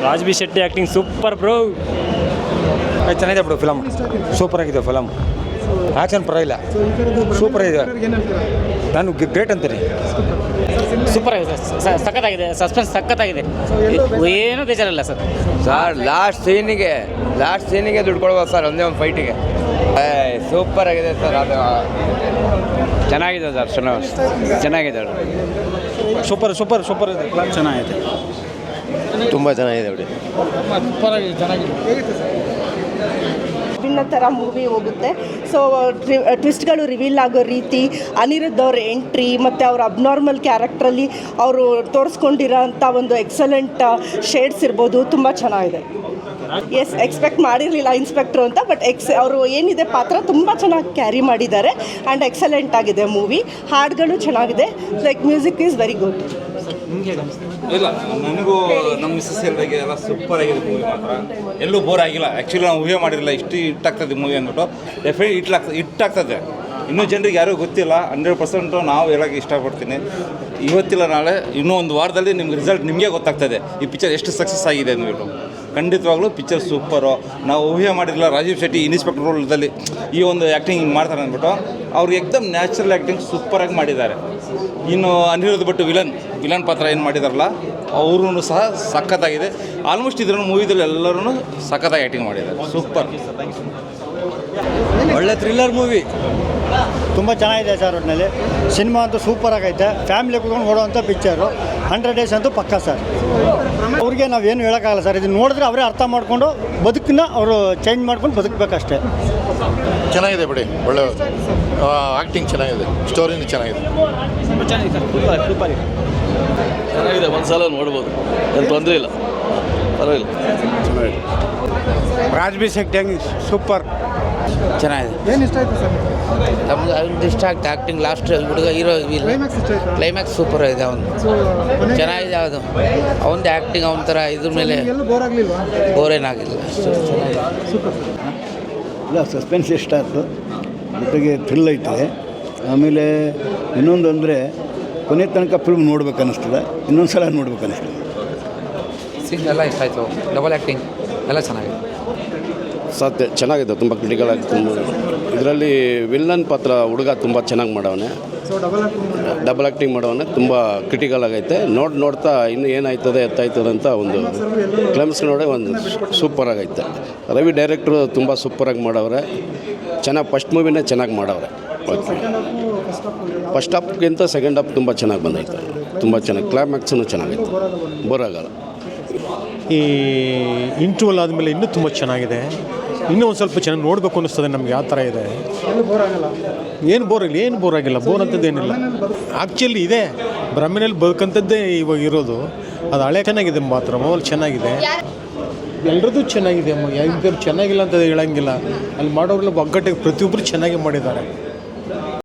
Raj B Shetty acting super bro. ಚೆನ್ನಾಗಿದೆ ಬಿಡು film, super ಆಗಿದೆ ಫಿಲಮ್. ಆ್ಯಕ್ಷನ್ ಪರವಾಗಿಲ್ಲ, ಸೂಪರ್ ಆಗಿದೆ. ನಾನು ಗ್ರೇಟ್ ಅಂತೀನಿ. ಸೂಪರ್ ಆಗಿದೆ, ಸಖತ್ತಾಗಿದೆ. ಸಸ್ಪೆನ್ಸ್ ಸಖತ್ತಾಗಿದೆ, ಏನೂ ಬೇಜಾರಿಲ್ಲ ಸರ್. ಲಾಸ್ಟ್ ಸೀನಿಗೆ ದುಡ್ಡು ಕೊಡ್ಬೋದು ಸರ್, ಒಂದೇ ಒಂದು ಫೈಟಿಗೆ. ಸೂಪರ್ ಆಗಿದೆ ಸರ್. ಅದು ಚೆನ್ನಾಗಿದೆ ಸರ್, ಚೆನ್ನಾಗಿದೆ. ಸೂಪರ್ ಸೂಪರ್ ಸೂಪರ್ ಇದೆ, ಚೆನ್ನಾಗಿದೆ, ತುಂಬ ಚೆನ್ನಾಗಿದೆ ಬಿಡಿ. ವಿಭಿನ್ನ ಥರ ಮೂವಿ ಹೋಗುತ್ತೆ. ಸೊ ಟ್ವಿಸ್ಟ್ಗಳು ರಿವೀಲ್ ಆಗೋ ರೀತಿ, ಅನಿರುದ್ಧ್ ಅವ್ರ ಎಂಟ್ರಿ ಮತ್ತು ಅವ್ರ ಅಬ್ನಾರ್ಮಲ್ ಕ್ಯಾರೆಕ್ಟ್ರಲ್ಲಿ ಅವರು ತೋರಿಸ್ಕೊಂಡಿರೋಂಥ ಒಂದು ಎಕ್ಸಲೆಂಟ್ ಶೇಡ್ಸ್ ಇರ್ಬೋದು, ತುಂಬ ಚೆನ್ನಾಗಿದೆ. ಎಸ್, ಎಕ್ಸ್ಪೆಕ್ಟ್ ಮಾಡಿರಲಿಲ್ಲ ಇನ್ಸ್ಪೆಕ್ಟ್ರು ಅಂತ, ಬಟ್ ಅವರು ಏನಿದೆ ಪಾತ್ರ ತುಂಬ ಚೆನ್ನಾಗಿ ಕ್ಯಾರಿ ಮಾಡಿದ್ದಾರೆ ಆ್ಯಂಡ್ ಎಕ್ಸಲೆಂಟ್ ಆಗಿದೆ ಮೂವಿ. ಹಾಡುಗಳು ಚೆನ್ನಾಗಿದೆ, like music is very good. ಇಲ್ಲ, ನನಗೂ ನಮ್ಮ ಮಿಸ್ಸಸ್ ಹೇಳಿದಾಗೆ ಎಲ್ಲ ಸೂಪರ್ ಆಗಿದೆ ಮೂವಿ. ಮಾತ್ರ ಎಲ್ಲೂ ಬೋರ್ ಆಗಿಲ್ಲ. ಆ್ಯಕ್ಚುಲಿ ನಾವು ಊಹೆ ಮಾಡಿರಲಿಲ್ಲ ಇಷ್ಟು ಹಿಟ್ಟಾಗ್ತದೆ ಮೂವಿ ಅಂದ್ಬಿಟ್ಟು. ಡೆಫಿನೆಟ್ ಹಿಟ್ಟಾಗ್ತದೆ. ಇನ್ನೂ ಜನರಿಗೆ ಯಾರಿಗೂ ಗೊತ್ತಿಲ್ಲ. 100% ನಾವು ಹೇಳೋಕ್ಕೆ ಇಷ್ಟಪಡ್ತೀನಿ. ಇವತ್ತಿಲ್ಲ ನಾಳೆ ಇನ್ನೂ ಒಂದು ವಾರದಲ್ಲಿ ನಿಮ್ಗೆ ರಿಸಲ್ಟ್ ನಿಮಗೆ ಗೊತ್ತಾಗ್ತದೆ ಈ ಪಿಕ್ಚರ್ ಎಷ್ಟು ಸಕ್ಸಸ್ ಆಗಿದೆ ಅಂದ್ಬಿಟ್ಟು. ಖಂಡಿತವಾಗ್ಲೂ ಪಿಕ್ಚರ್ ಸೂಪರು. ನಾವು ಊಹೆ ಮಾಡಿರಲಿಲ್ಲ ರಾಜೀವ್ ಶೆಟ್ಟಿ ಇನ್ಸ್ಪೆಕ್ಟರ್ ರೋಲ್ದಲ್ಲಿ ಈ ಒಂದು ಆ್ಯಕ್ಟಿಂಗ್ ಹಿಂಗೆ ಮಾಡ್ತಾರೆ ಅಂದ್ಬಿಟ್ಟು. ಅವ್ರಿಗೆ ಎಕ್ದಮ್ ನ್ಯಾಚುರಲ್ ಆ್ಯಕ್ಟಿಂಗ್ ಸೂಪರಾಗಿ ಮಾಡಿದ್ದಾರೆ. ಇನ್ನು ಅನಿರುದ್ಧ್ ಭಟ್ ವಿಲನ್ ಪಾತ್ರ ಏನು ಮಾಡಿದಾರಲ್ಲ, ಅವ್ರೂ ಸಹ ಸಖತ್ತಾಗಿದೆ. ಆಲ್ಮೋಸ್ಟ್ ಇದ್ರ ಮೂವಿದಲ್ಲಿ ಎಲ್ಲರೂ ಸಖತ್ತಾಗಿ ಆ್ಯಕ್ಟಿಂಗ್ ಮಾಡಿದ್ದಾರೆ. ಸೂಪರ್, ಒಳ್ಳೆ ಥ್ರಿಲ್ಲರ್ ಮೂವಿ. ತುಂಬ ಚೆನ್ನಾಗಿದೆ ಸರ್. ಒಟ್ಟಿನಲ್ಲಿ ಸಿನಿಮಾ ಅಂತೂ ಸೂಪರ್ ಆಗೈತೆ. ಫ್ಯಾಮಿಲಿ ಕೂತ್ಕೊಂಡು ನೋಡೋವಂಥ ಪಿಕ್ಚರು. 100 ಡೇಸ್ ಅಂತೂ ಪಕ್ಕಾ ಸರ್. ಅವ್ರಿಗೆ ನಾವೇನು ಹೇಳೋಕ್ಕಾಗಲ್ಲ ಸರ್. ಇದನ್ನು ನೋಡಿದ್ರೆ ಅವರೇ ಅರ್ಥ ಮಾಡಿಕೊಂಡು ಬದುಕನ್ನ ಅವರು ಚೇಂಜ್ ಮಾಡ್ಕೊಂಡು ಬದುಕಬೇಕಷ್ಟೇ. ಚೆನ್ನಾಗಿದೆ ಬಿಡಿ, ಒಳ್ಳೆ ಆ್ಯಕ್ಟಿಂಗ್ ಚೆನ್ನಾಗಿದೆ, ಸ್ಟೋರಿನೂ ಚೆನ್ನಾಗಿದೆ. ಚೆನ್ನಾಗಿದೆ, ಒಂದು ಸಲ ನೋಡ್ಬೋದು, ಏನು ತೊಂದರೆ ಇಲ್ಲ, ಪರವಾಗಿಲ್ಲ. ಚೆನ್ನಾಗಿದೆ. ರಾಜ್ಬಿ ಶೆಟ್ಟಿ ಸೂಪರ್, ಚೆನ್ನಾಗಿದೆ. ಏನು ಇಷ್ಟ ಆಯಿತು ಸರ್? ನಮ್ಗೆ ಅವ್ನು ಇಷ್ಟ ಆಗ್ತದೆ ಆ್ಯಕ್ಟಿಂಗ್. ಲಾಸ್ಟ್ ಹುಡುಗ ಹೀರೋ ಕ್ಲೈಮ್ಯಾಕ್ಸ್ ಸೂಪರ್ ಆಗಿದೆ. ಅವನು ಚೆನ್ನಾಗಿದೆ. ಅದು ಅವನದು ಆ್ಯಕ್ಟಿಂಗ್ ಅವನ ಥರ ಇದ್ರ ಮೇಲೆ ಬೋರ್ ಏನಾಗಿಲ್ಲ. ಇಲ್ಲ, ಸಸ್ಪೆನ್ಸ್ ಇಷ್ಟ ಆಯಿತು, ಜೊತೆಗೆ ಥ್ರಿಲ್ ಐತೆ. ಆಮೇಲೆ ಇನ್ನೊಂದು ಅಂದರೆ ಕೊನೆ ತನಕ ಫಿಲ್ಮ್ ನೋಡ್ಬೇಕು ಅನ್ನಿಸ್ತದೆ, ಇನ್ನೊಂದು ಸಲ ನೋಡ್ಬೇಕು ಅನ್ನಿಸ್ತದೆ. ಸೀನ್ ಎಲ್ಲ ಇಷ್ಟ ಆಯಿತು. ಡಬಲ್ ಆ್ಯಕ್ಟಿಂಗ್ ಎಲ್ಲ ಚೆನ್ನಾಗಿದೆ. ಚೆನ್ನಾಗಿದೆ, ತುಂಬ ಕ್ರಿಟಿಕಲ್ ಆಗಿ. ತುಂಬ ಇದರಲ್ಲಿ ವಿಲ್ಲನ್ ಪಾತ್ರ ಹುಡುಗ ತುಂಬ ಚೆನ್ನಾಗಿ ಮಾಡವನೆ, ಡಬಲ್ ಆ್ಯಕ್ಟಿಂಗ್ ಮಾಡವನೆ. ತುಂಬ ಕ್ರಿಟಿಕಲ್ ಆಗೈತೆ. ನೋಡ್ತಾ ಇನ್ನು ಏನಾಯ್ತದೆ ಎತ್ತಾಯ್ತದೆ ಅಂತ ಒಂದು ಕ್ಲೈಮ್ಯಾಕ್ಸ್ ನೋಡಿ ಒಂದು ಸೂಪರ್ ಆಗೈತೆ. ರವಿ ಡೈರೆಕ್ಟ್ರು ತುಂಬ ಸೂಪರಾಗಿ ಮಾಡವ್ರೆ. ಚೆನ್ನಾಗಿ ಫಸ್ಟ್ ಮೂವಿನೇ ಚೆನ್ನಾಗಿ ಮಾಡವ್ರೆ. ಓಕೆ, ಫಸ್ಟ್ ಹಾಫ್ಗಿಂತ ಸೆಕೆಂಡ್ ಹಾಫ್ ತುಂಬ ಚೆನ್ನಾಗಿ ಬಂದೈತೆ, ತುಂಬ ಚೆನ್ನಾಗಿ. ಕ್ಲೈಮ್ಯಾಕ್ಸೂ ಚೆನ್ನಾಗೈತೆ, ಬೋರ್ ಆಗಲ್ಲ. ಈ ಇಂಟರ್ವಲ್ ಆದಮೇಲೆ ಇನ್ನೂ ತುಂಬ ಚೆನ್ನಾಗಿದೆ. ಇನ್ನೂ ಒಂದು ಸ್ವಲ್ಪ ಚೆನ್ನಾಗಿ ನೋಡಬೇಕು ಅನ್ನಿಸ್ತದೆ ನಮ್ಗೆ. ಯಾವ ಥರ ಇದೆ, ಏನು ಬೋರ್ ಆಗಿಲ್ಲ. ಬೋರ್ ಅಂಥದ್ದು ಏನಿಲ್ಲ. ಆ್ಯಕ್ಚುಲಿ ಇದೆ, ಬ್ರಹ್ಮನಲ್ಲಿ ಬದುಕಂಥದ್ದೇ ಇವಾಗ ಇರೋದು. ಅದು ಹಳೆ ಚೆನ್ನಾಗಿದೆ, ಮಾತ್ರ ಮೊಬೈಲ್ ಚೆನ್ನಾಗಿದೆ, ಎಲ್ಲರದ್ದು ಚೆನ್ನಾಗಿದೆ. ಯಾರು ಚೆನ್ನಾಗಿಲ್ಲ ಅಂತ ಹೇಳೋಂಗಿಲ್ಲ. ಅಲ್ಲಿ ಮಾಡೋರೆಲ್ಲ ಒಗ್ಗಟ್ಟಿಗೆ ಪ್ರತಿಯೊಬ್ಬರು ಚೆನ್ನಾಗಿ ಮಾಡಿದ್ದಾರೆ.